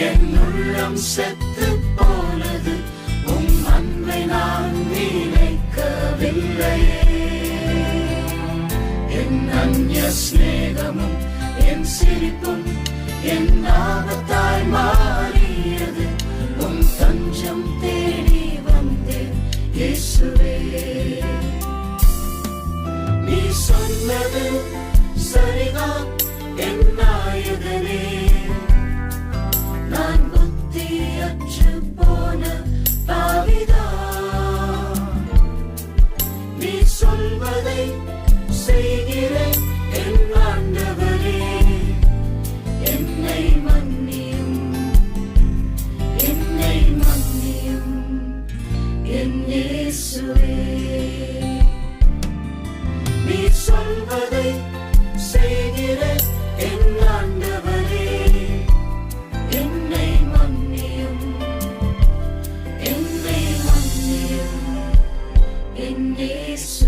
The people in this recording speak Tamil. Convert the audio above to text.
என் உள்ளம் செத்து போனது, உம் அன்பை நான் நினைக்கவில்லையே. என் அந்நிய சிநேகமும் என் சிரிப்பும் என் ஆபத்தாய் மாறியது, உம் தஞ்சம் தேடி வந்தேன் இயேசுவே. நீ சொன்னது சரிதான் என் நாயகனே, நான் புத்தியற்று போன பாவிதான். நீ சொல்வதை செய்கிறேன் என் ஆண்டவரே, என்னை மன்னியும், என்னை மன்னியும் என் இயேசுவே. நீ சொல்வதை செய்கிறேன் என் ஆண்டவரே, என்னை மன்னியும், என்னை மன்னியும் என் இயேசுவே.